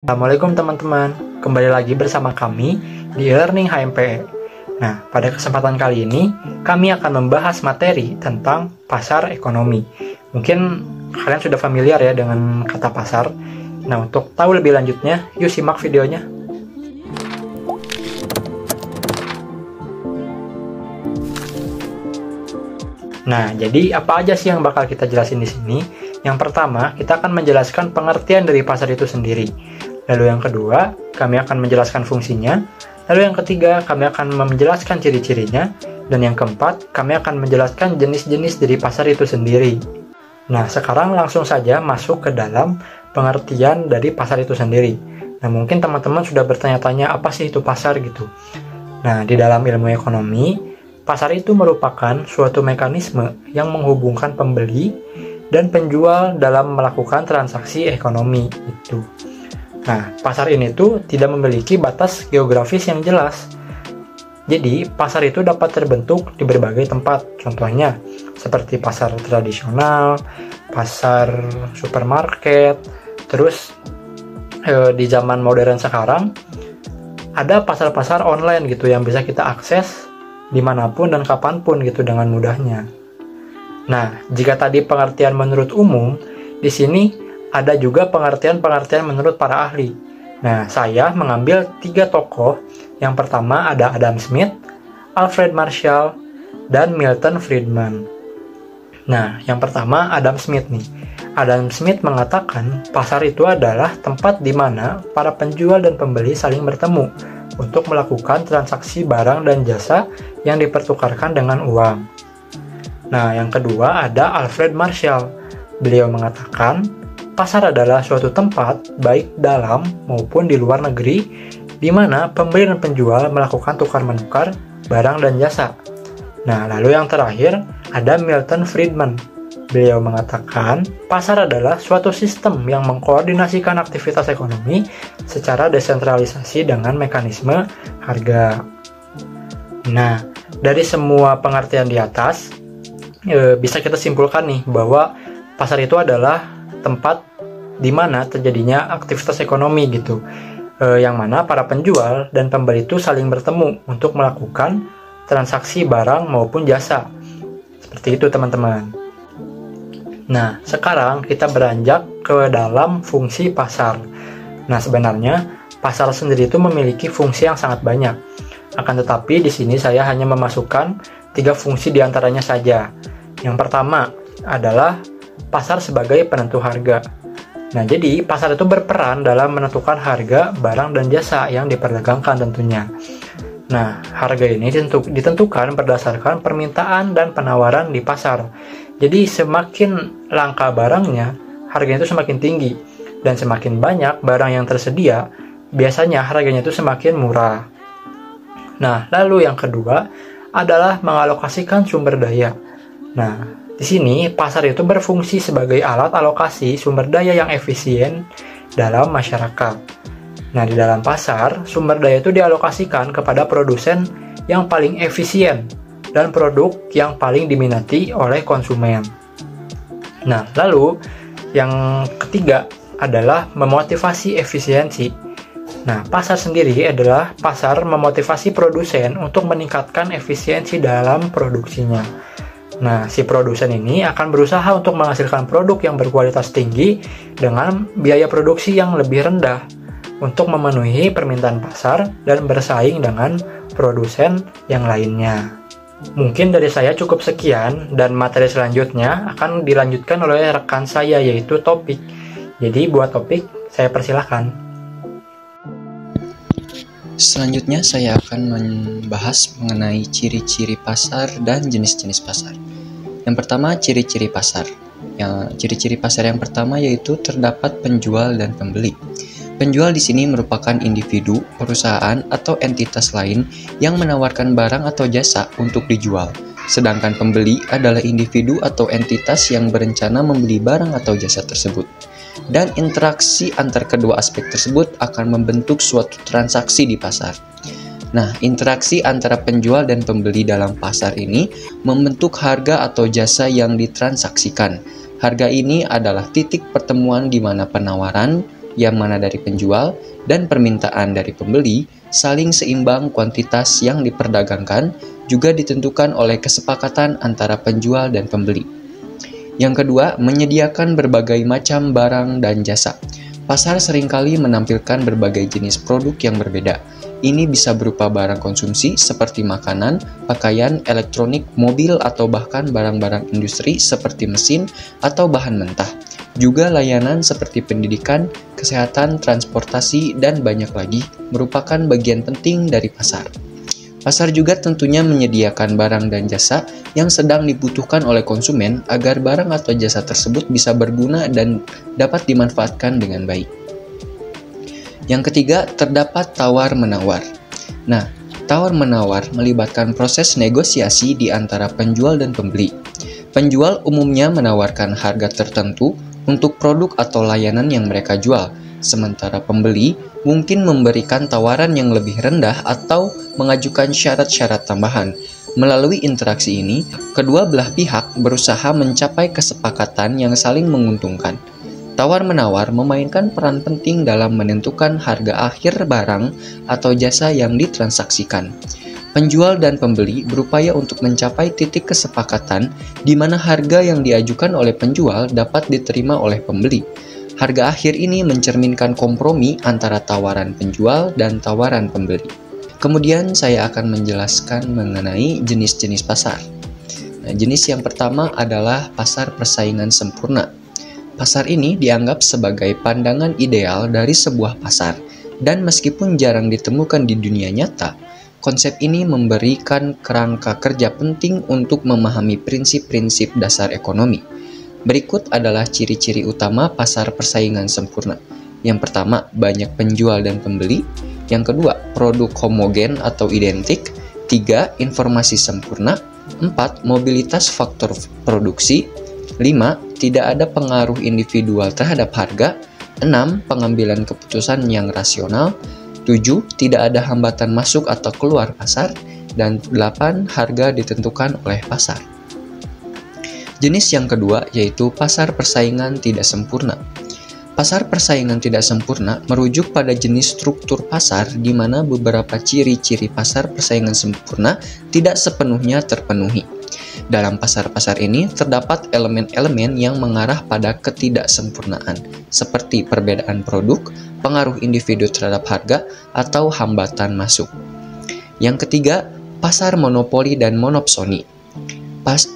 Assalamualaikum teman-teman, kembali lagi bersama kami di e-learning HMPE. Nah, pada kesempatan kali ini, kami akan membahas materi tentang pasar ekonomi. Mungkin kalian sudah familiar ya dengan kata pasar. Nah, untuk tahu lebih lanjutnya, yuk simak videonya. Nah, jadi apa aja sih yang bakal kita jelasin di sini? Yang pertama, kita akan menjelaskan pengertian dari pasar itu sendiri. Lalu yang kedua, kami akan menjelaskan fungsinya. Lalu yang ketiga, kami akan menjelaskan ciri-cirinya. Dan yang keempat, kami akan menjelaskan jenis-jenis dari pasar itu sendiri. Nah, sekarang langsung saja masuk ke dalam pengertian dari pasar itu sendiri. Nah, mungkin teman-teman sudah bertanya-tanya apa sih itu pasar gitu. Nah, di dalam ilmu ekonomi, pasar itu merupakan suatu mekanisme yang menghubungkan pembeli dan penjual dalam melakukan transaksi ekonomi itu. Nah, pasar ini tuh tidak memiliki batas geografis yang jelas. Jadi, pasar itu dapat terbentuk di berbagai tempat. Contohnya, seperti pasar tradisional, pasar supermarket, terus di zaman modern sekarang, ada pasar-pasar online gitu yang bisa kita akses dimanapun dan kapanpun gitu dengan mudahnya. Nah, jika tadi pengertian menurut umum, di sini ada juga pengertian-pengertian menurut para ahli. Nah, saya mengambil 3 tokoh. Yang pertama ada Adam Smith, Alfred Marshall, dan Milton Friedman. Nah, yang pertama Adam Smith nih. Adam Smith mengatakan pasar itu adalah tempat di mana para penjual dan pembeli saling bertemu untuk melakukan transaksi barang dan jasa yang dipertukarkan dengan uang. Nah, yang kedua ada Alfred Marshall. Beliau mengatakan pasar adalah suatu tempat, baik dalam maupun di luar negeri, di mana pembeli dan penjual melakukan tukar-menukar barang dan jasa. Nah, lalu yang terakhir, ada Milton Friedman. Beliau mengatakan, pasar adalah suatu sistem yang mengkoordinasikan aktivitas ekonomi secara desentralisasi dengan mekanisme harga. Nah, dari semua pengertian di atas, bisa kita simpulkan nih bahwa pasar itu adalah tempat di mana terjadinya aktivitas ekonomi gitu, yang mana para penjual dan pembeli itu saling bertemu untuk melakukan transaksi barang maupun jasa. Seperti itu teman-teman. Nah, sekarang kita beranjak ke dalam fungsi pasar. Nah, sebenarnya pasar sendiri itu memiliki fungsi yang sangat banyak. Akan tetapi di sini saya hanya memasukkan 3 fungsi diantaranya saja. Yang pertama adalah pasar sebagai penentu harga. Nah, jadi pasar itu berperan dalam menentukan harga barang dan jasa yang diperdagangkan tentunya. Nah, harga ini ditentukan berdasarkan permintaan dan penawaran di pasar. Jadi, semakin langka barangnya, harganya itu semakin tinggi. Dan semakin banyak barang yang tersedia, biasanya harganya itu semakin murah. Nah, lalu yang kedua adalah mengalokasikan sumber daya. Nah, di sini, pasar itu berfungsi sebagai alat alokasi sumber daya yang efisien dalam masyarakat. Nah, di dalam pasar, sumber daya itu dialokasikan kepada produsen yang paling efisien dan produk yang paling diminati oleh konsumen. Nah, lalu yang ketiga adalah memotivasi efisiensi. Nah, pasar sendiri adalah pasar memotivasi produsen untuk meningkatkan efisiensi dalam produksinya. Nah, si produsen ini akan berusaha untuk menghasilkan produk yang berkualitas tinggi dengan biaya produksi yang lebih rendah untuk memenuhi permintaan pasar dan bersaing dengan produsen yang lainnya. Mungkin dari saya cukup sekian dan materi selanjutnya akan dilanjutkan oleh rekan saya yaitu Topik. Jadi buat Topik, saya persilahkan. Selanjutnya saya akan membahas mengenai ciri-ciri pasar dan jenis-jenis pasar. Yang pertama, ciri-ciri pasar. Ciri-ciri pasar yang pertama yaitu terdapat penjual dan pembeli. Penjual di sini merupakan individu, perusahaan, atau entitas lain yang menawarkan barang atau jasa untuk dijual. Sedangkan pembeli adalah individu atau entitas yang berencana membeli barang atau jasa tersebut. Dan interaksi antar kedua aspek tersebut akan membentuk suatu transaksi di pasar. Nah, interaksi antara penjual dan pembeli dalam pasar ini membentuk harga atau jasa yang ditransaksikan. Harga ini adalah titik pertemuan di mana penawaran yang mana dari penjual dan permintaan dari pembeli saling seimbang. Kuantitas yang diperdagangkan juga ditentukan oleh kesepakatan antara penjual dan pembeli. Yang kedua, menyediakan berbagai macam barang dan jasa. Pasar seringkali menampilkan berbagai jenis produk yang berbeda. Ini bisa berupa barang konsumsi seperti makanan, pakaian, elektronik, mobil, atau bahkan barang-barang industri seperti mesin atau bahan mentah. Juga layanan seperti pendidikan, kesehatan, transportasi, dan banyak lagi merupakan bagian penting dari pasar. Pasar juga tentunya menyediakan barang dan jasa yang sedang dibutuhkan oleh konsumen agar barang atau jasa tersebut bisa berguna dan dapat dimanfaatkan dengan baik. Yang ketiga, terdapat tawar-menawar. Nah, tawar-menawar melibatkan proses negosiasi di antara penjual dan pembeli. Penjual umumnya menawarkan harga tertentu untuk produk atau layanan yang mereka jual, sementara pembeli mungkin memberikan tawaran yang lebih rendah atau mengajukan syarat-syarat tambahan. Melalui interaksi ini, kedua belah pihak berusaha mencapai kesepakatan yang saling menguntungkan. Tawar-menawar memainkan peran penting dalam menentukan harga akhir barang atau jasa yang ditransaksikan. Penjual dan pembeli berupaya untuk mencapai titik kesepakatan di mana harga yang diajukan oleh penjual dapat diterima oleh pembeli. Harga akhir ini mencerminkan kompromi antara tawaran penjual dan tawaran pembeli. Kemudian saya akan menjelaskan mengenai jenis-jenis pasar. Nah, jenis yang pertama adalah pasar persaingan sempurna. Pasar ini dianggap sebagai pandangan ideal dari sebuah pasar, dan meskipun jarang ditemukan di dunia nyata, konsep ini memberikan kerangka kerja penting untuk memahami prinsip-prinsip dasar ekonomi. Berikut adalah ciri-ciri utama pasar persaingan sempurna. Yang pertama, banyak penjual dan pembeli. Yang kedua, produk homogen atau identik. 3. Informasi sempurna. 4. Mobilitas faktor produksi. 5. Tidak ada pengaruh individual terhadap harga. 6. Pengambilan keputusan yang rasional. 7. Tidak ada hambatan masuk atau keluar pasar. Dan 8. Harga ditentukan oleh pasar. Jenis yang kedua yaitu pasar persaingan tidak sempurna. Pasar persaingan tidak sempurna merujuk pada jenis struktur pasar di mana beberapa ciri-ciri pasar persaingan sempurna tidak sepenuhnya terpenuhi. Dalam pasar-pasar ini terdapat elemen-elemen yang mengarah pada ketidaksempurnaan, seperti perbedaan produk, pengaruh individu terhadap harga, atau hambatan masuk. Yang ketiga, pasar monopoli dan monopsoni.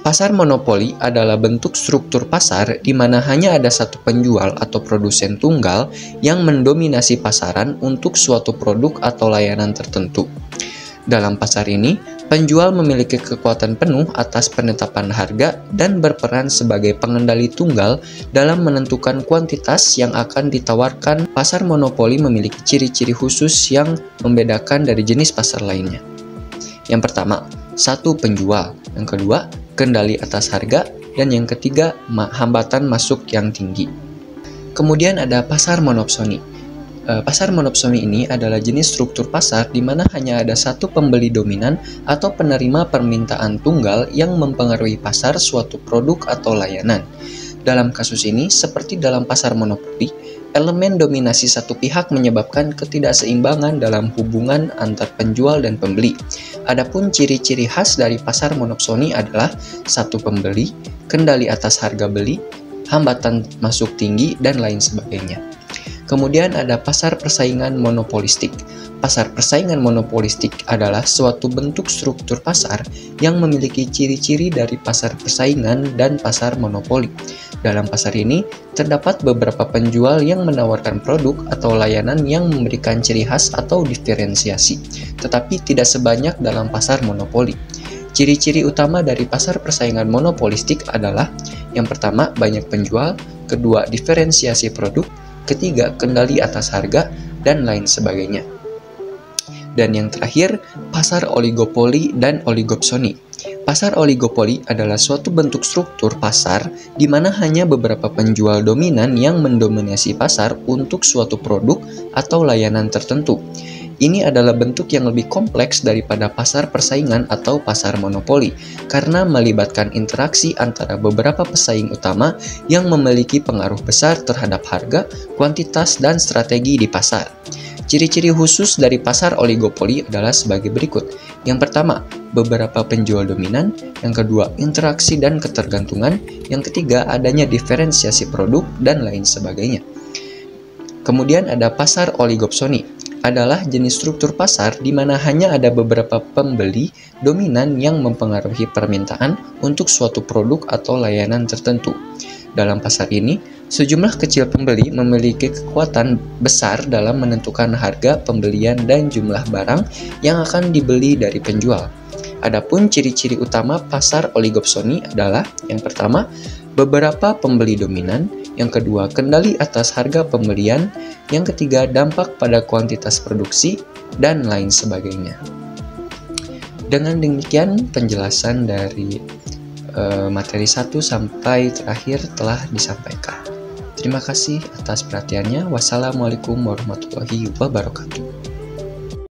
Pasar monopoli adalah bentuk struktur pasar di mana hanya ada satu penjual atau produsen tunggal yang mendominasi pasaran untuk suatu produk atau layanan tertentu. Dalam pasar ini, penjual memiliki kekuatan penuh atas penetapan harga dan berperan sebagai pengendali tunggal dalam menentukan kuantitas yang akan ditawarkan. Pasar monopoli memiliki ciri-ciri khusus yang membedakan dari jenis pasar lainnya. Yang pertama, satu penjual. Yang kedua, kendali atas harga. Dan yang ketiga, hambatan masuk yang tinggi. Kemudian ada pasar monopsoni. Pasar monopsoni ini adalah jenis struktur pasar di mana hanya ada satu pembeli dominan atau penerima permintaan tunggal yang mempengaruhi pasar suatu produk atau layanan. Dalam kasus ini, seperti dalam pasar monopoli, elemen dominasi satu pihak menyebabkan ketidakseimbangan dalam hubungan antar penjual dan pembeli. Adapun ciri-ciri khas dari pasar monopsoni adalah satu pembeli, kendali atas harga beli, hambatan masuk tinggi, dan lain sebagainya. Kemudian ada pasar persaingan monopolistik. Pasar persaingan monopolistik adalah suatu bentuk struktur pasar yang memiliki ciri-ciri dari pasar persaingan dan pasar monopoli. Dalam pasar ini, terdapat beberapa penjual yang menawarkan produk atau layanan yang memberikan ciri khas atau diferensiasi, tetapi tidak sebanyak dalam pasar monopoli. Ciri-ciri utama dari pasar persaingan monopolistik adalah yang pertama, banyak penjual, kedua, diferensiasi produk, ketiga, kendali atas harga, dan lain sebagainya. Dan yang terakhir, pasar oligopoli dan oligopsoni. Pasar oligopoli adalah suatu bentuk struktur pasar di mana hanya beberapa penjual dominan yang mendominasi pasar untuk suatu produk atau layanan tertentu. Ini adalah bentuk yang lebih kompleks daripada pasar persaingan atau pasar monopoli karena melibatkan interaksi antara beberapa pesaing utama yang memiliki pengaruh besar terhadap harga, kuantitas, dan strategi di pasar. Ciri-ciri khusus dari pasar oligopoli adalah sebagai berikut. Yang pertama, beberapa penjual dominan. Yang kedua, interaksi dan ketergantungan. Yang ketiga, adanya diferensiasi produk, dan lain sebagainya. Kemudian ada pasar oligopsoni. Adalah jenis struktur pasar di mana hanya ada beberapa pembeli dominan yang mempengaruhi permintaan untuk suatu produk atau layanan tertentu. Dalam pasar ini, sejumlah kecil pembeli memiliki kekuatan besar dalam menentukan harga pembelian dan jumlah barang yang akan dibeli dari penjual. Adapun ciri-ciri utama pasar oligopsoni adalah yang pertama, beberapa pembeli dominan, yang kedua, kendali atas harga pembelian, yang ketiga, dampak pada kuantitas produksi, dan lain sebagainya. Dengan demikian, penjelasan dari materi 1 sampai terakhir telah disampaikan. Terima kasih atas perhatiannya. Wassalamualaikum warahmatullahi wabarakatuh.